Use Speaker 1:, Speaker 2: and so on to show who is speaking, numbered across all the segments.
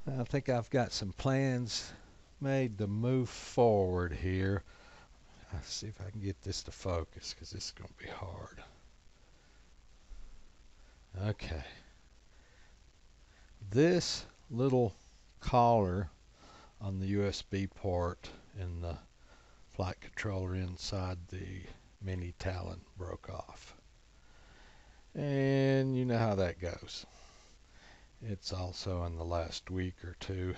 Speaker 1: I think I've got some plans made to move forward here. Let's see if I can get this to focus because this is going to be hard. Okay. This little collar on the USB port in the flight controller inside the Mini Talon broke off. And you know how that goes. It's also in the last week or two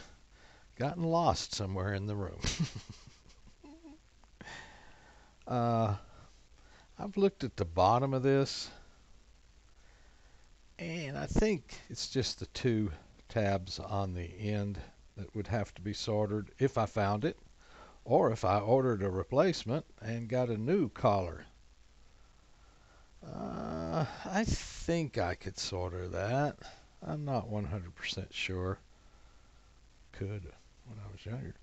Speaker 1: gotten lost somewhere in the room. uh, I've looked at the bottom of this, and I think it's just the two tabs on the end that would have to be soldered if I found it, or if I ordered a replacement and got a new collar. I think I could solder that. I'm not 100% sure. Could when I was younger.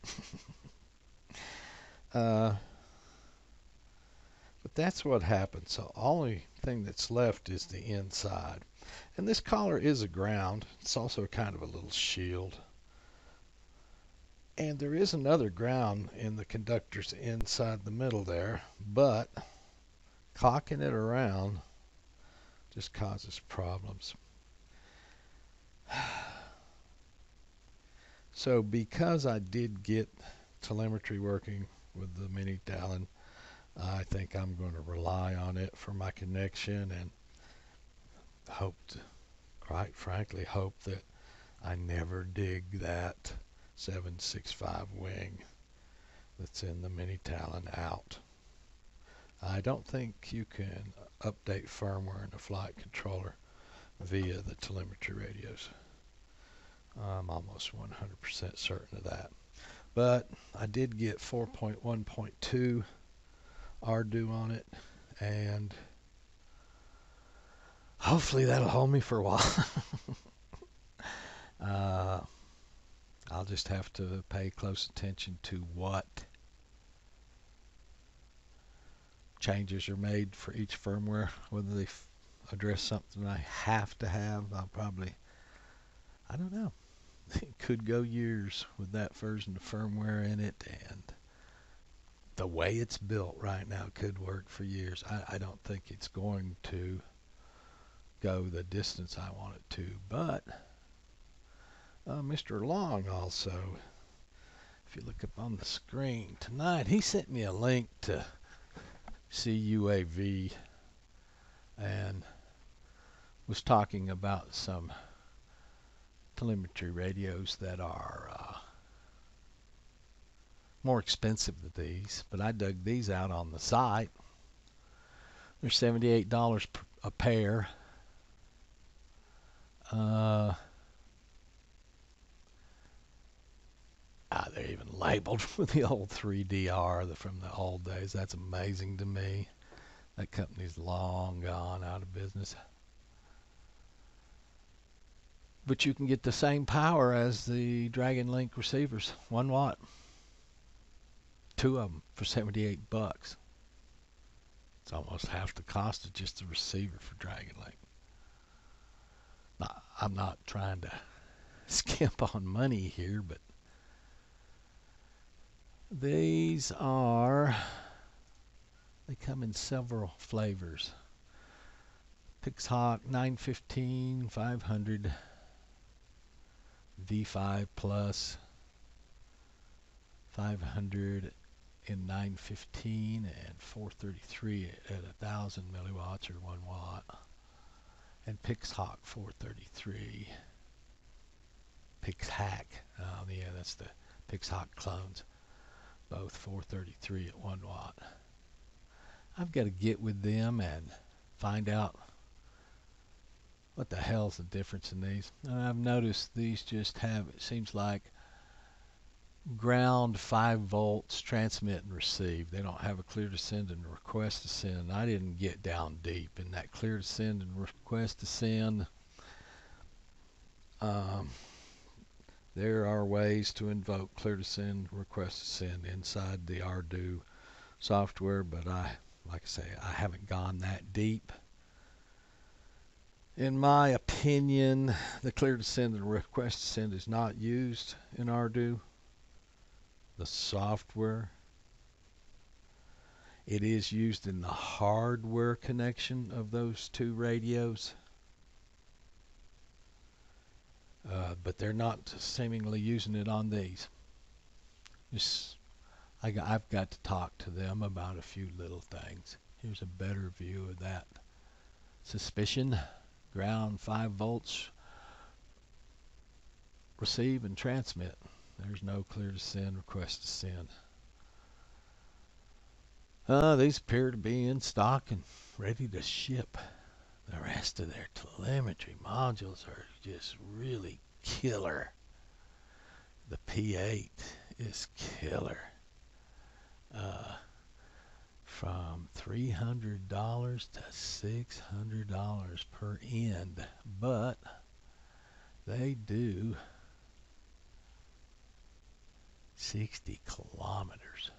Speaker 1: uh, but that's what happened. So only thing that's left is the inside. And this collar is a ground. It's also kind of a little shield. And there is another ground in the conductors inside the middle there, but cocking it around just causes problems. So because I did get telemetry working with the Mini Talon, I think I'm going to rely on it for my connection and quite frankly, hope that I never dig that 765 wing that's in the Mini Talon out. I don't think you can update firmware in the flight controller via the telemetry radios. I'm almost 100% certain of that. But I did get 4.1.2 Ardu on it, and hopefully that'll hold me for a while. I'll just have to pay close attention to what changes are made for each firmware, whether they address something I have to have. I don't know. It could go years with that version of firmware in it, and the way it's built right now could work for years. I don't think it's going to go the distance I want it to, but Mr. Long also, if you look up on the screen tonight, he sent me a link to CUAV and was talking about some telemetry radios that are more expensive than these, but I dug these out on the site. They're $78 a pair. They're even labeled with the old 3DR from the old days. That's amazing to me. That company's long gone out of business. But you can get the same power as the Dragon Link receivers, 1 watt. Two of them for 78 bucks. It's almost half the cost of just the receiver for Dragon Link. Now, I'm not trying to skimp on money here, but these they come in several flavors. Pixhawk 915, 500, V5 Plus, 500 in 915, and 433 at 1000 milliwatts or 1 watt. And Pixhawk 433. Pixhack. Oh, yeah, that's the Pixhawk clones. Both 433 at 1 watt. I've got to get with them and find out what the hell's the difference in these. And I've noticed these just have, it seems like, ground 5 volts, transmit and receive. They don't have a clear to send and request to send. I didn't get down deep in that clear to send and request to send. There are ways to invoke clear to send, request to send inside the Ardu software, but like I say, I haven't gone that deep. In my opinion, the clear to send and request to send is not used in Ardu. The software, it is used in the hardware connection of those two radios, but they're not seemingly using it on these. Just, I've got to talk to them about a few little things. Here's a better view of that. Suspicion, ground 5 volts, receive and transmit. There's no clear to send, request to send. These appear to be in stock and ready to ship. The rest of their telemetry modules are just really killer. The P8 is killer. From $300 to $600 per end, but they do 60 kilometers.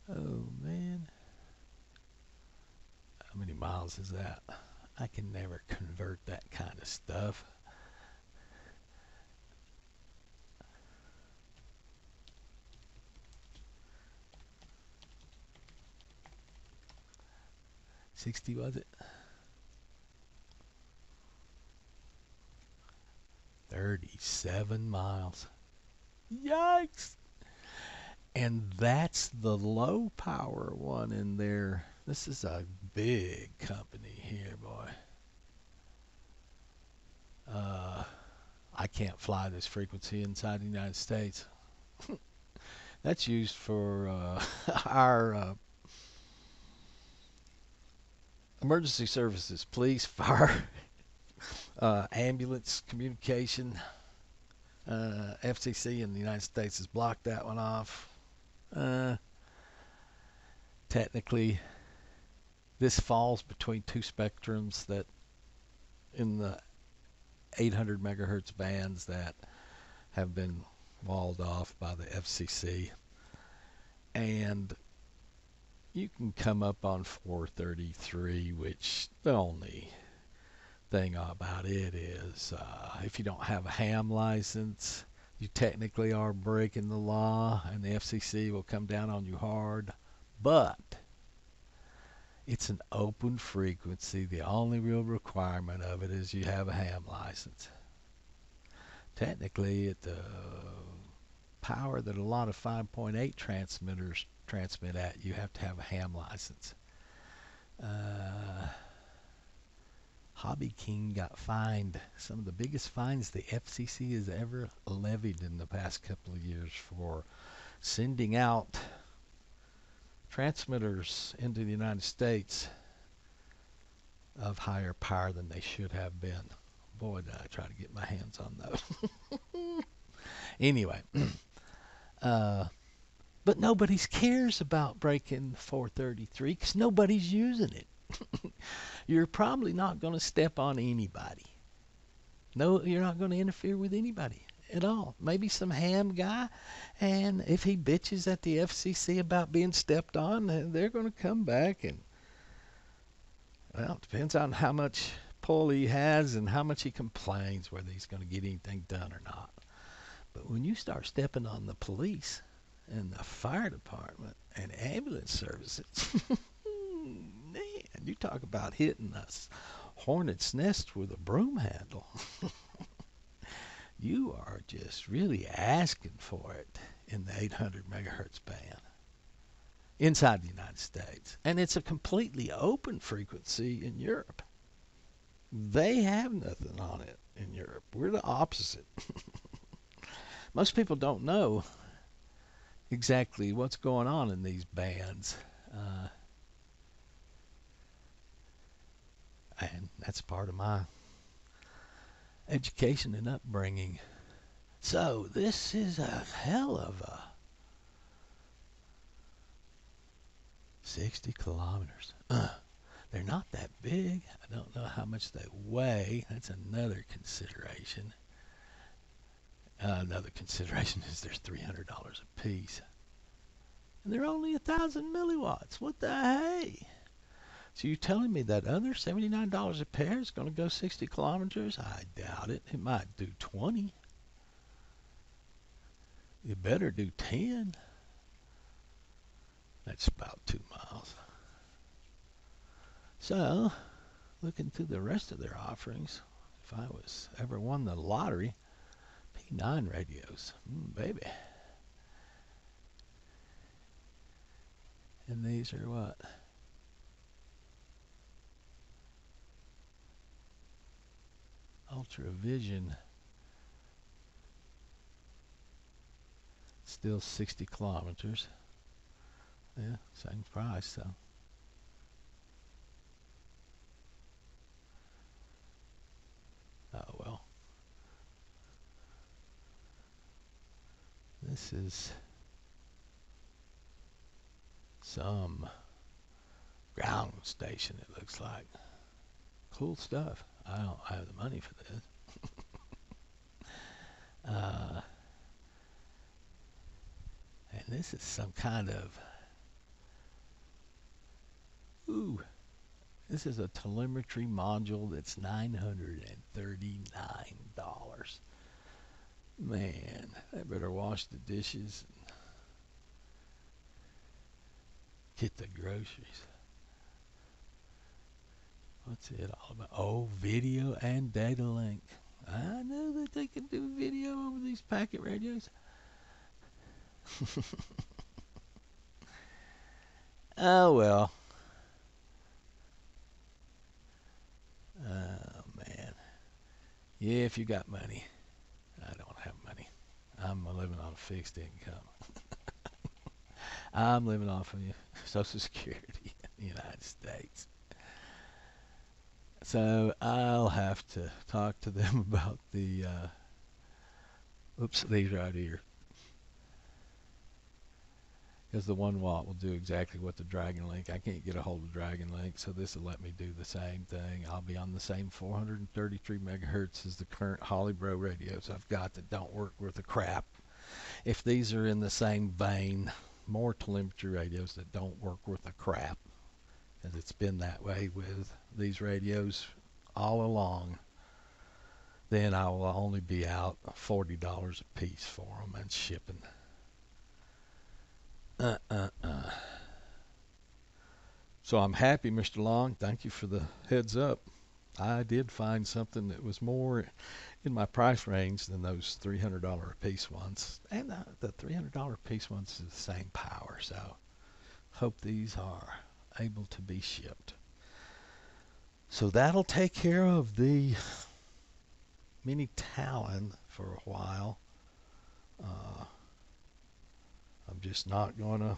Speaker 1: Oh man, how many miles is that? I can never convert that kind of stuff. $60 was it? 37 miles. Yikes! And that's the low power one in there. This is a big company here, boy. I can't fly this frequency inside the United States. That's used for our emergency services, police, fire, ambulance communication. FCC in the United States has blocked that one off. Technically, this falls between two spectrums that in the 800 megahertz bands that have been walled off by the FCC. And you can come up on 433, which the only thing about it is if you don't have a ham license, you technically are breaking the law and the FCC will come down on you hard. But it's an open frequency. The only real requirement of it is you have a ham license. Technically, at the power that a lot of 5.8 transmitters transmit at, you have to have a ham license. Hobby King got fined, some of the biggest fines the FCC has ever levied in the past couple of years for sending out transmitters into the United States of higher power than they should have been. Boy, did I try to get my hands on those. Anyway, but nobody cares about breaking 433 because nobody's using it. You're probably not going to step on anybody. No, you're not going to interfere with anybody at all. Maybe some ham guy, and if he bitches at the FCC about being stepped on, they're going to come back and, well, it depends on how much pull he has and how much he complains whether he's going to get anything done or not. But when you start stepping on the police and the fire department and ambulance services, man, you talk about hitting a hornet's nest with a broom handle. You are just really asking for it in the 800 megahertz band inside the United States. And it's a completely open frequency in Europe. They have nothing on it in Europe. We're the opposite. Most people don't know exactly what's going on in these bands. And that's part of my education and upbringing. So this is a hell of a 60 kilometers. They're not that big. I don't know how much they weigh. That's another consideration. Another consideration is there's $300 a piece. And they're only 1,000 milliwatts. What the hey? So you telling me that other $79 a pair is going to go 60 kilometers? I doubt it. It might do 20. You better do 10. That's about 2 miles. So, looking through the rest of their offerings, if I was ever won the lottery, P9 radios, baby. And these are what? Ultra Vision. Still 60 kilometers. Yeah, same price though. Oh well. This is some ground station, it looks like. Cool stuff. I don't have the money for this. And this is some kind of, this is a telemetry module that's $939. Man, I better wash the dishes and get the groceries. What's it all about? Oh, video and data link. I know that they can do video over these packet radios. Oh well. Oh man. Yeah, if you got money. I don't have money. I'm living on a fixed income. I'm living off of Social Security in the United States. So I'll have to talk to them about the, these right here. Because the 1 watt will do exactly what the Dragon Link. I can't get a hold of Dragon Link, so this will let me do the same thing. I'll be on the same 433 megahertz as the current Holly-Bro radios I've got that don't work worth a crap. If these are in the same vein, more telemetry radios that don't work worth a crap, as it's been that way with these radios all along, then I will only be out $40 a piece for them and shipping. So I'm happy, Mr. Long. Thank you for the heads up. I did find something that was more in my price range than those $300 a piece ones. And the $300 a piece ones is the same power. So hope these are able to be shipped. So that'll take care of the Mini Talon for a while. I'm just not going to,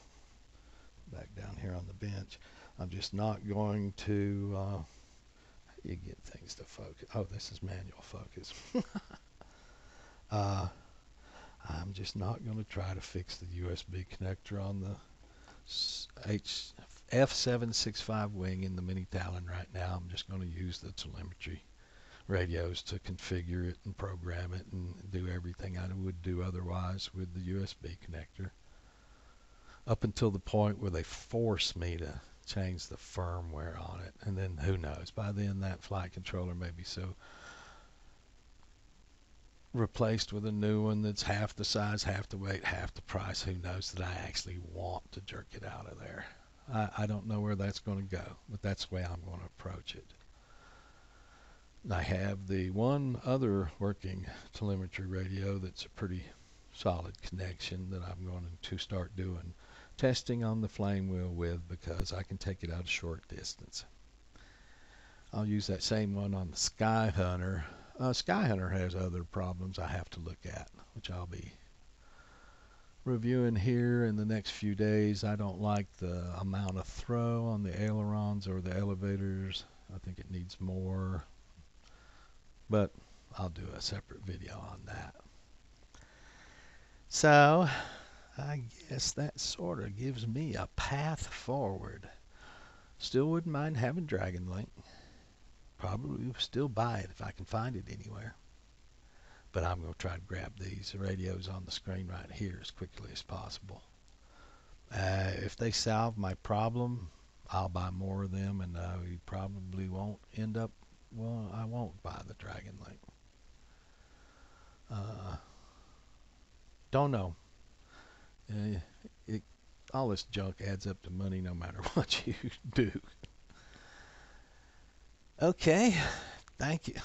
Speaker 1: back down here on the bench, I'm just not going to, how do you get things to focus? Oh, this is manual focus. I'm just not going to try to fix the USB connector on the F765 wing in the Mini Talon right now. I'm just going to use the telemetry radios to configure it and program it and do everything I would do otherwise with the USB connector, up until the point where they force me to change the firmware on it. And then who knows, by then that flight controller may be so replaced with a new one that's half the size, half the weight, half the price. Who knows that I actually want to jerk it out of there. I don't know where that's going to go, but that's the way I'm going to approach it. I have the one other working telemetry radio that's a pretty solid connection that I'm going to start doing testing on the flame wheel with, because I can take it out a short distance. I'll use that same one on the Skyhunter. Skyhunter has other problems I have to look at, which I'll be reviewing here in the next few days. I don't like the amount of throw on the ailerons or the elevators. I think it needs more, but I'll do a separate video on that. So I guess that sort of gives me a path forward. Still wouldn't mind having Dragon Link. Probably still buy it if I can find it anywhere. But I'm going to try to grab these radios on the screen right here as quickly as possible. If they solve my problem, I'll buy more of them, and we probably won't end up. Well, I won't buy the Dragon Link. Uh, don't know. Uh, it, all this junk adds up to money no matter what you do. Okay, thank you.